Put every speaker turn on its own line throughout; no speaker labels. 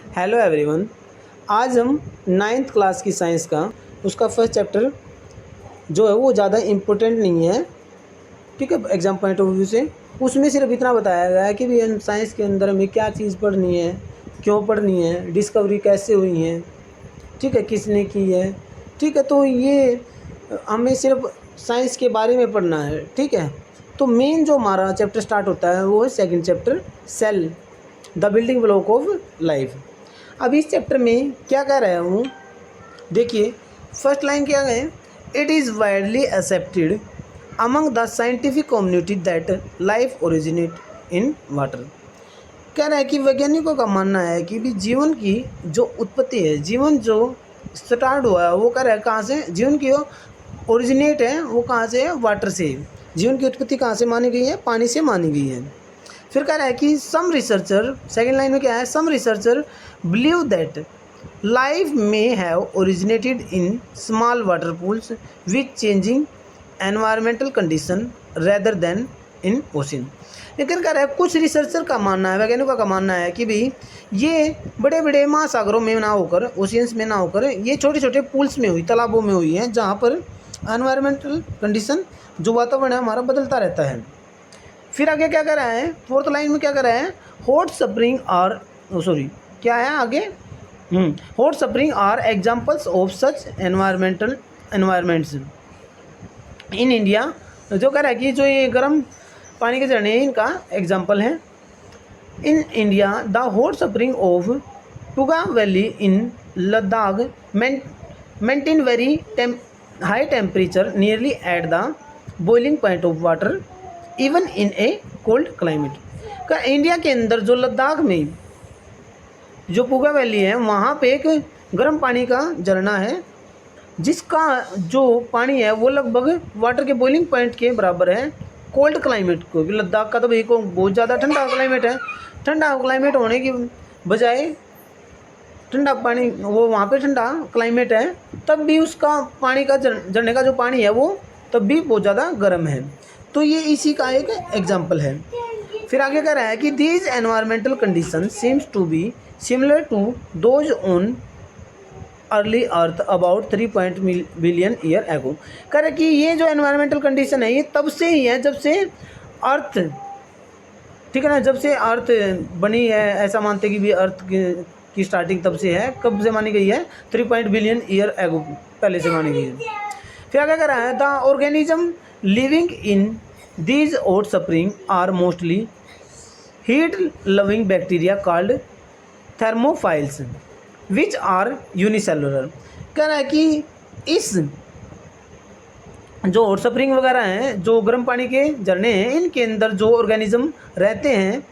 Hello everyone. आज हम ninth class की साइंस का उसका फर्स्ट चैप्टर जो है वो ज़्यादा इम्पोर्टेंट नहीं है, ठीक है, एग्ज़ाम पॉइंट ऑफ व्यू से। उसमें सिर्फ इतना बताया गया है कि भी साइंस के अंदर हमें क्या चीज़ पढ़नी है, क्यों पढ़नी है, डिस्कवरी कैसे हुई है, ठीक है, किसने की है, ठीक है। तो ये हमें सिर्फ साइंस के बारे में पढ़ना है, ठीक है। तो मेन जो हमारा चैप्टर स्टार्ट होता है वो है second chapter, cell the building block of life. अब इस चैप्टर में क्या कह रहा हूँ, देखिए फर्स्ट लाइन क्या है, it is widely accepted among the scientific community that life originate in water. कह रहा है कि वैज्ञानिकों का मानना है कि भी जीवन की जो उत्पत्ति है, जीवन जो स्टार्ट हुआ है वो कह रहा है कहाँ से, जीवन की ओरिजिनेट है वो कहाँ से है, वाटर से। जीवन की उत्पत्ति कहाँ से मानी गई है, पानी से मानी गई है। फिर कह रहा है कि सम रिसर्चर, सेकेंड लाइन में क्या है, some researcher believe that life may have originated in small water pools with changing environmental condition rather than in ocean. लेकिन कह रहा है कुछ रिसर्चर का मानना है, वैज्ञानिकों का मानना है कि भी ये बड़े बड़े महासागरों में ना होकर, ओशियंस में ना होकर, ये छोटे छोटे पूल्स में हुई, तालाबों में हुई है, जहाँ पर एनवायरमेंटल कंडीशन जो वातावरण है हमारा बदलता रहता है। फिर आगे क्या कर रहा है, फोर्थ लाइन में क्या कर रहा है, हॉट स्प्रिंग और क्या है आगे, hot spring are examples of such environmental environments in India. जो कह रहा है कि जो ये गर्म पानी के झरने इनका एग्जाम्पल है। In India the hot spring of Puga valley in Ladakh maintain very high temperature nearly at the boiling point of water even in A cold climate. का इंडिया के अंदर जो लद्दाख में जो पुगा वैली है वहाँ पे एक गर्म पानी का झरना है, जिसका जो पानी है वो लगभग वाटर के बॉइलिंग पॉइंट के बराबर है कोल्ड क्लाइमेट को। लद्दाख का तो भाई को बहुत ज़्यादा ठंडा क्लाइमेट है, ठंडा क्लाइमेट होने की बजाय ठंडा पानी, वो वहाँ पे ठंडा क्लाइमेट है, तब भी उसका पानी का झरने का जो पानी है वो तब भी बहुत ज़्यादा गर्म है। तो ये इसी का एक एग्जाम्पल है। फिर आगे कह रहा है कि these environmental condition seems to be similar to those on early earth about 3 billion year ago. कह रहे कि ये जो एनवायरमेंटल कंडीशन है ये तब से ही है जब से अर्थ, ठीक है ना, जब से अर्थ बनी है, ऐसा मानते कि भी अर्थ की स्टार्टिंग तब से है। कब से मानी गई है, 3 बिलियन ईयर एगो पहले से मानी गई है। फिर आगे कह रहा है the organism living in these hot spring are mostly heat loving bacteria called thermophiles which are unicellular. कह रहा है कि इस जो हॉट स्प्रिंग वगैरह हैं, जो गर्म पानी के झरने हैं, इनके अंदर जो ऑर्गेनिज्म रहते हैं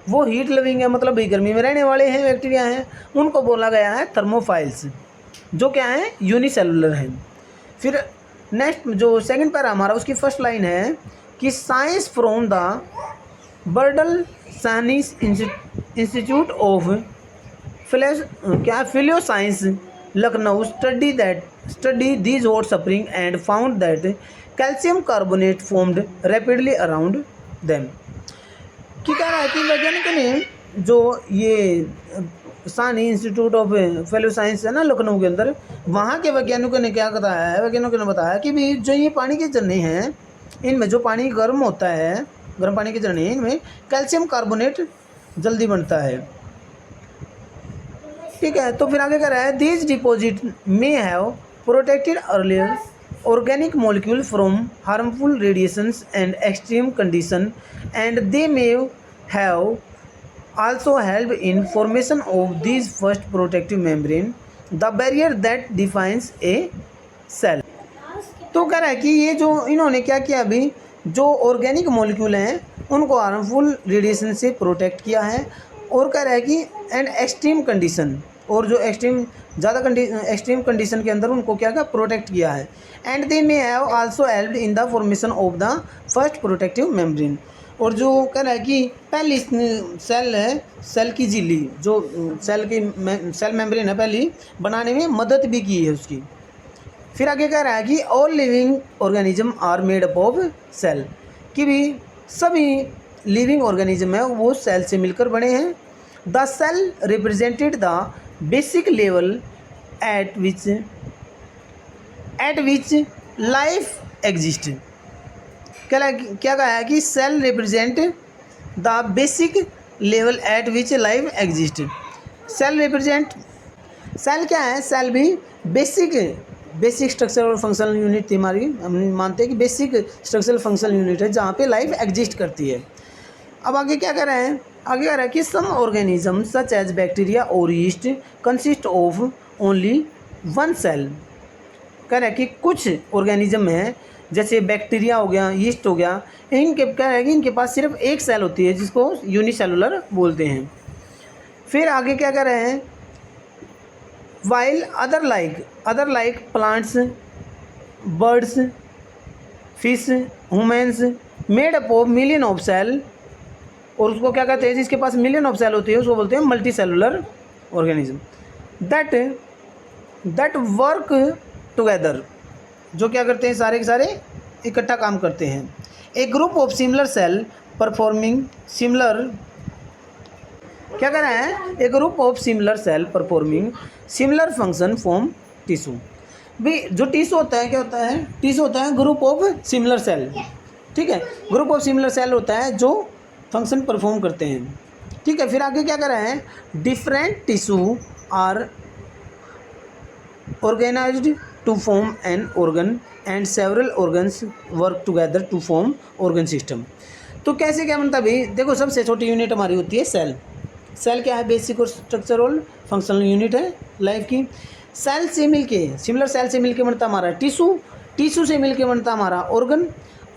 वो हीट लविंग है, मतलब गर्मी में रहने वाले हैं, बैक्टीरिया हैं, उनको बोला गया है थर्मोफाइल्स, जो क्या है, यूनिसेलुलर हैं। फिर नेक्स्ट जो सेकंड पैरा हमारा उसकी फर्स्ट लाइन है कि science from the Birbal science institute of palaeo science Lucknow study these hot spring and found that calcium carbonate formed rapidly around them. कि कह रहा है कि वैज्ञानिकों ने जो ये सानी इंस्टीट्यूट ऑफ फेलो साइंस है ना लखनऊ के अंदर, वहाँ के वैज्ञानिकों ने क्या बताया है, वैज्ञानिकों ने बताया कि भी जो ये पानी के झरने हैं इनमें जो पानी गर्म होता है, गर्म पानी के झरने इनमें कैल्शियम कार्बोनेट जल्दी बनता है, ठीक है। तो फिर आगे कह रहा है these deposit may have protected earlier organic molecule from harmful radiations and extreme condition and they may have also help in formation of these first protective membrane, the barrier that defines a cell। तो कह रहा है कि ये जो इन्होंने क्या किया, अभी जो ऑर्गेनिक मॉलिक्यूल हैं उनको हार्मफुल रेडिएशन से प्रोटेक्ट किया है, और कह रहा है कि एंड एक्सट्रीम कंडीशन, और जो एक्सट्रीम कंडीशन के अंदर उनको क्या प्रोटेक्ट किया है, and they may have also helped in the formation of the first protective membrane. और जो कह रहा है कि पहली सेल है, सेल की झिल्ली, जो सेल मेम्ब्रेन है पहली बनाने में मदद भी की है उसकी। फिर आगे कह रहा है कि all living organism are made up of cell, कि भी सभी लिविंग ऑर्गेनिज्म है वो सेल से मिलकर बने हैं। The cell represented the basic level at which life exist. क्या कहा है कि cell represent the basic level at which life exist. Cell क्या है? सेल भी बेसिक स्ट्रक्चर और फंक्शनल यूनिट थी हमारी। हम मानते हैं कि बेसिक स्ट्रक्चरल फंक्शनल यूनिट है जहाँ पे लाइफ एग्जिस्ट करती है। अब आगे क्या कर रहे हैं? आगे कह रहा है कि some organism such as bacteria और yeast consist of only one cell. कह रहा है कि कुछ ऑर्गेनिज्म हैं जैसे बैक्टीरिया हो गया, यीस्ट हो गया, इनके कह रहा है कि इनके पास सिर्फ एक सेल होती है जिसको यूनिसेलुलर बोलते हैं। फिर आगे क्या कर रहे हैं? While other like plants, birds, fish, humans made up of million of cell, और उसको क्या कहते हैं जिसके पास मिलियन ऑफ सेल होती है उसको बोलते हैं multi cellular organism. That work together, जो क्या करते हैं सारे के सारे इकट्ठा काम करते हैं। A group of similar cell performing similar, क्या कर रहे हैं? A group of similar cell performing similar function form tissue. भी जो टिश्यू होता है क्या होता है? टिश्यू होता है ग्रुप ऑफ सिमिलर सेल, ठीक है, ग्रुप ऑफ सिमिलर सेल होता है जो फंक्शन परफॉर्म करते हैं, ठीक है। फिर आगे क्या कर रहे हैं? Different tissue are organised to form an organ and several organs work together to form organ system. तो कैसे क्या बनता है भाई? देखो सबसे छोटी यूनिट हमारी होती है सेल। सेल क्या है? बेसिक और स्ट्रक्चरल फंक्शनल यूनिट है लाइफ की। सेल से मिलके, सिमिलर सेल से मिलके बनता हमारा टिश्यू, टिश्यू से मिलके बनता हमारा ऑर्गन,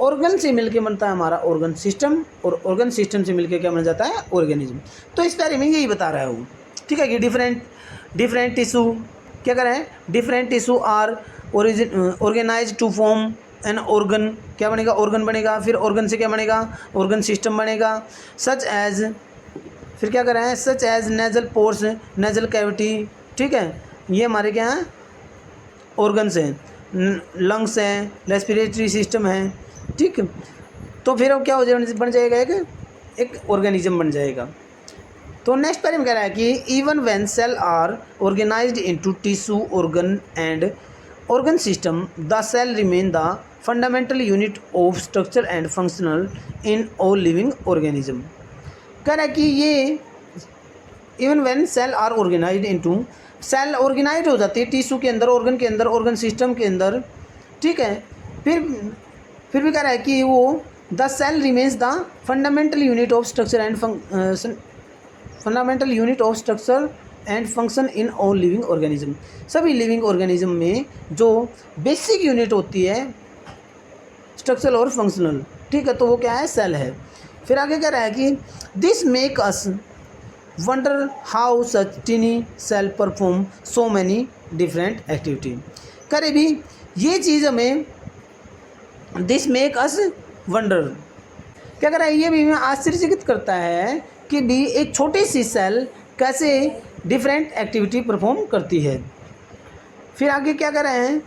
ऑर्गन से मिलके बनता है हमारा ऑर्गन सिस्टम, और ऑर्गन सिस्टम से मिलके क्या बन जाता है? ऑर्गेनिज्म। तो इस बारे में यही बता रहा हूँ, ठीक है, कि डिफरेंट टिश्यू क्या कर रहे हैं? Different tissue are organise to form an organ, क्या बनेगा? ऑर्गन बनेगा। फिर ऑर्गन से क्या बनेगा? ऑर्गन सिस्टम बनेगा। सच एज, फिर क्या कर रहे हैं? Such as nasal pores, nasal cavity, ठीक है, ये हमारे क्या हैं? ऑर्गन्स हैं, लंग्स हैं, रेस्पिरेटरी सिस्टम है, ठीक। तो फिर अब क्या हो जाएगा? बन जाएगा एक ऑर्गेनिज्म बन जाएगा। तो नेक्स्ट पैरा में कह रहा है कि even when cell are organised into tissue, organ and organ system, the cell remain the fundamental unit of structure and functional in all living organism. कह रहा है कि ये even when cell are organised into, cell organise हो जाती है tissue के अंदर, ऑर्गन के अंदर, ऑर्गन सिस्टम के अंदर, ठीक है। फिर भी कह रहा है कि वो the cell remains the fundamental unit of structure and function in all living organism. सभी लिविंग ऑर्गेनिज्म में जो बेसिक यूनिट होती है स्ट्रक्चरल और फंक्शनल, ठीक है, तो वो क्या है? सेल है। फिर आगे कह रहा है कि this make us wonder how such tiny cell perform so many different activity. करे भी ये चीज़ हमें, दिस मेक अस वंडर, क्या कर रहा है? ये भी हमें आश्चर्यचकित करता है कि भी एक छोटी सी सेल कैसे डिफरेंट एक्टिविटी परफॉर्म करती है। फिर आगे क्या कर रहे हैं?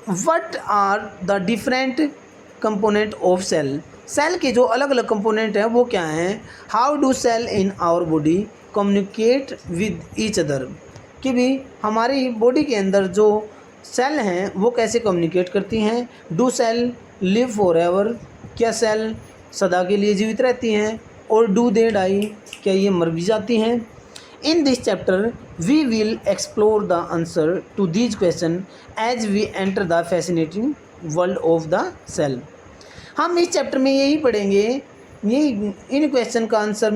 What are the different component of cell, cell के जो अलग अलग कंपोनेंट हैं वो क्या हैं? How do cell in our body communicate with each other, कि भी हमारी बॉडी के अंदर जो सेल हैं वो कैसे कम्युनिकेट करती हैं। Do cell live forever, क्या सेल सदा के लिए जीवित रहती हैं। और डू दे डाई, क्या ये मर भी जाती हैं। In this chapter we will explore the answer to these question as we enter the fascinating world of the cell. हम इस चैप्टर में यही पढ़ेंगे, यही इन क्वेश्चन का आंसर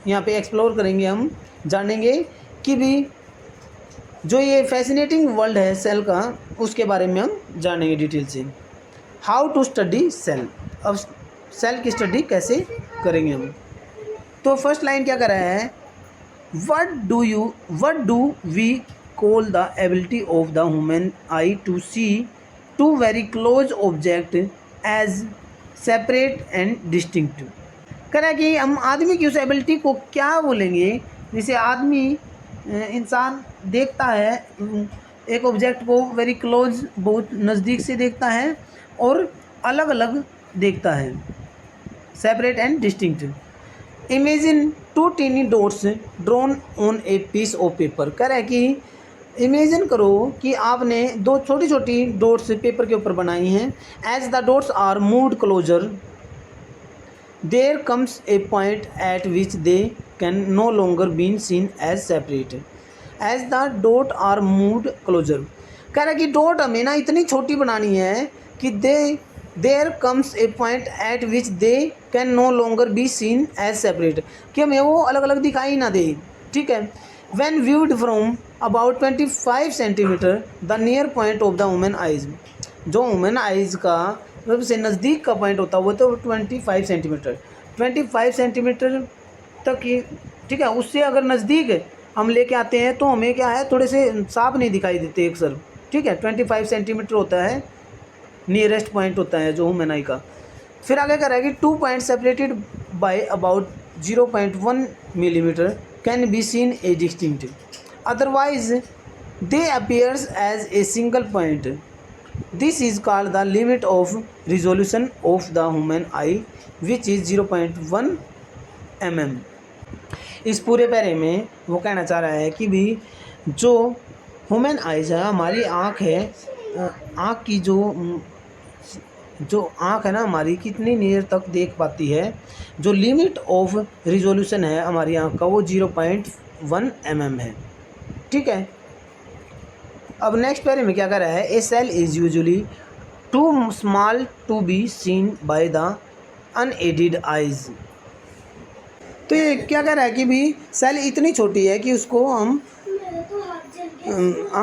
यहाँ पे एक्सप्लोर करेंगे, हम जानेंगे कि भी जो ये फैसिनेटिंग वर्ल्ड है सेल का, उसके बारे में हम जानेंगे डिटेल से। हाउ टू स्टडी सेल, अब सेल की स्टडी कैसे करेंगे हम। तो फर्स्ट लाइन क्या कर रहा है? What do we call the ability of the human eye to see two very close object as separate and distinct. कह रहा है कि हम आदमी की उस एबिलिटी को क्या बोलेंगे जिसे आदमी, इंसान देखता है एक ऑब्जेक्ट को वेरी क्लोज, बहुत नज़दीक से देखता है और अलग अलग देखता है, separate and distinct. Imagine two tiny dots drawn on a piece of paper. कह रहा है कि इमेजिन करो कि आपने दो छोटी छोटी डॉट्स पेपर के ऊपर बनाई हैं। As the dots are moved closer there comes a point at which they can no longer been seen as separate. As the dot are moved closer, कह रहा है कि डॉट हमें ना इतनी छोटी बनानी है कि there comes a point at which they can no longer be seen as separate, कि हमें वो अलग अलग दिखाई ना दे। ठीक है। When viewed from about 25 centimetre the near point of the women eyes, जो वुमेन आइज का सबसे नज़दीक का पॉइंट होता है वो तो 25 सेंटीमीटर, 25 सेंटीमीटर तक ही। ठीक है। उससे अगर नज़दीक हम लेके आते हैं तो हमें क्या है, थोड़े से साफ नहीं दिखाई देते अक्सर। ठीक है। 25 सेंटीमीटर होता है नियरेस्ट पॉइंट होता है जो ह्यूमन आई का। फिर आगे कह रहा है कि 2 point separated by about 0.1 millimetre can be seen a distinct, otherwise they appears as a single point. This is called the limit of resolution of the human eye which is 0.1 mm। इस पूरे पैरे में वो कहना चाह रहा है कि भी जो ह्यूमन आइज है, हमारी आँख है, आँख की जो आँख है ना हमारी, कितनी नियर तक देख पाती है। जो लिमिट ऑफ रिजोल्यूशन है हमारी आँख का वो 0.1 mm है। ठीक है। अब नेक्स्ट पैरे में क्या कर रहा है, a cell is usually too small to be seen by the unaided eyes. तो ये क्या कह रहा है कि भी सेल इतनी छोटी है कि उसको हम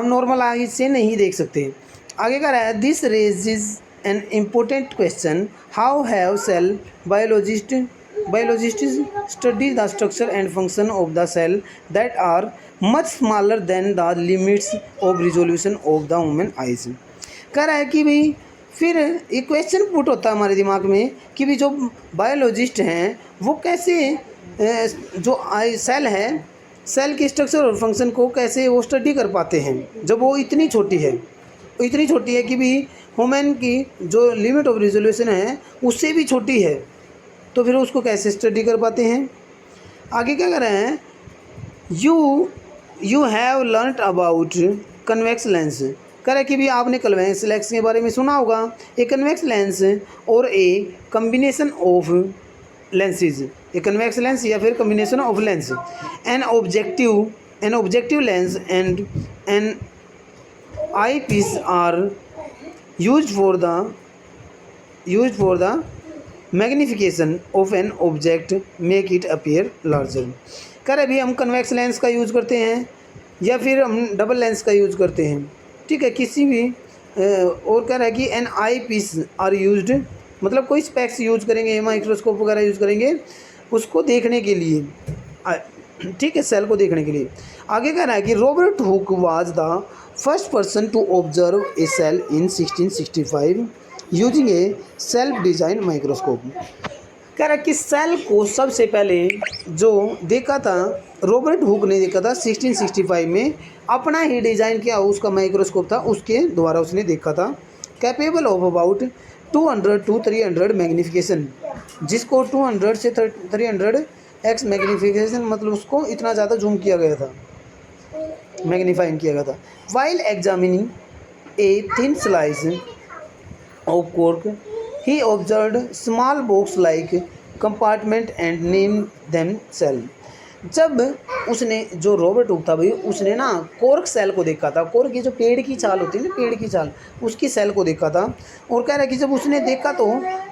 नॉर्मल आइज से नहीं देख सकते। आगे कह रहा है this raises an important question, how have cell biologists study the structure and function of the cell that are much smaller than the limits of resolution of the human eyes. कह रहा है कि भाई फिर एक क्वेश्चन पुट होता है हमारे दिमाग में कि भी जो बायोलॉजिस्ट हैं वो कैसे जो सेल है, सेल के स्ट्रक्चर और फंक्शन को कैसे वो स्टडी कर पाते हैं जब वो इतनी छोटी है। इतनी छोटी है कि भी ह्यूमन की जो लिमिट ऑफ रिजोल्यूशन है उससे भी छोटी है, तो फिर उसको कैसे स्टडी कर पाते हैं। आगे क्या कर रहे हैं, you have learned about convex lens. कह रहा है कि भी आपने कन्वेक्स लेंस के बारे में सुना होगा। ए कन्वेक्स लेंस और a combination of lenses, a convex lens या फिर combination of lens, an objective lens and an eyepiece are used for the magnification of an object make it appear larger. कह रहे भी हम convex lens का use करते हैं या फिर हम डबल लेंस का यूज़ करते हैं। ठीक है। किसी भी और कह रहा है कि an eyepiece are used, मतलब कोई स्पेक्स यूज करेंगे, माइक्रोस्कोप वगैरह यूज़ करेंगे उसको देखने के लिए। ठीक है, सेल को देखने के लिए। आगे कह रहा है कि Robert Hooke was the first person to observe a cell in 1665 using a self design microscope. कह रहा है कि सेल को सबसे पहले जो देखा था रॉबर्ट हुक ने देखा था 1665 में, अपना ही डिज़ाइन किया उसका माइक्रोस्कोप था, उसके द्वारा उसने देखा था। Capable of about 200 to 300 magnification, जिसको 200 से 300x मैग्नीफिकेशन, मतलब उसको इतना ज़्यादा जूम किया गया था, मैग्नीफाइंग किया गया था। While examining a thin slice of cork he observed small box like compartment and name them cell. जब उसने, जो रॉबर्ट हुक था भाई, उसने ना कॉर्क सेल को देखा था। कॉर्क की जो पेड़ की छाल होती है ना, पेड़ की छाल, उसकी सेल को देखा था। और कह रहा है कि जब उसने देखा तो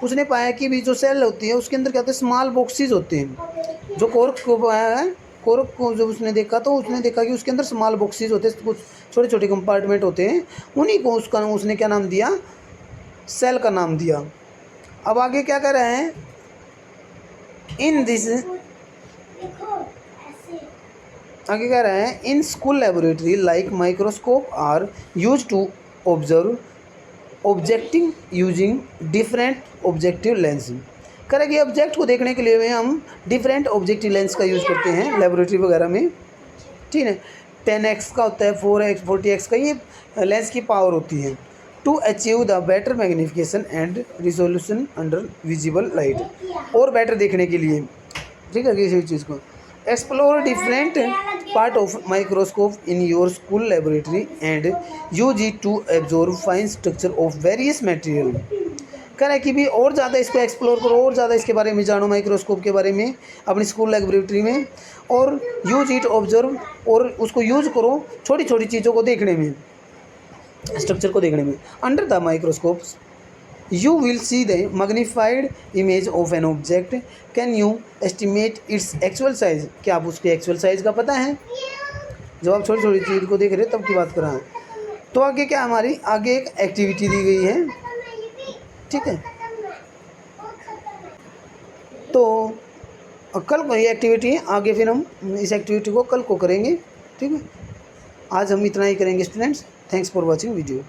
उसने पाया कि भी जो सेल होती है उसके अंदर क्या होते हैं, स्मॉल बॉक्सेस होते हैं। जो कॉर्क को पाया है, कॉर्क को जब उसने देखा तो उसने देखा कि उसके अंदर स्मॉल बॉक्सेस होते हैं, कुछ छोटे छोटे कंपार्टमेंट होते हैं, उन्हीं को उसने क्या नाम दिया, सेल का नाम दिया। अब आगे क्या कर रहे हैं, इन दिस, आगे कह रहे हैं in school laboratory like microscope are use to observe objecting using different objective lens. कह रहे कि ऑब्जेक्ट को देखने के लिए हम डिफरेंट ऑब्जेक्टिव लेंस का यूज़ करते हैं लेबोरेटरी वगैरह में। ठीक है, 10x का होता है, 4x 40x का, ये लेंस की पावर होती है। To achieve the better magnification and resolution under visible light, और बेटर देखने के लिए ठीक है, किसी चीज़ को। Explore different part of microscope in your school laboratory and use it to observe fine structure of various material. कह रहा है कि भी और ज़्यादा इसको एक्सप्लोर करो, और ज़्यादा इसके बारे में जानो, माइक्रोस्कोप के बारे में अपनी स्कूल लेबोरेटरी में, और यूज इट ऑब्जर्व, और उसको यूज़ करो छोटी छोटी चीज़ों को देखने में, स्ट्रक्चर को देखने में। Under the microscope you will see the magnified image of an object. Can you estimate its actual size? क्या आप उसके एक्चुअल साइज का पता है? जब आप छोटी छोटी चीज़ को देख रहे हैं तब की बात कर रहा है। तो आगे क्या, हमारी आगे एक एक्टिविटी दी गई है, ठीक है। तो कल को ये एक्टिविटी है, आगे फिर हम इस एक्टिविटी को कल को करेंगे, ठीक है। आज हम इतना ही करेंगे students. Thanks for watching video.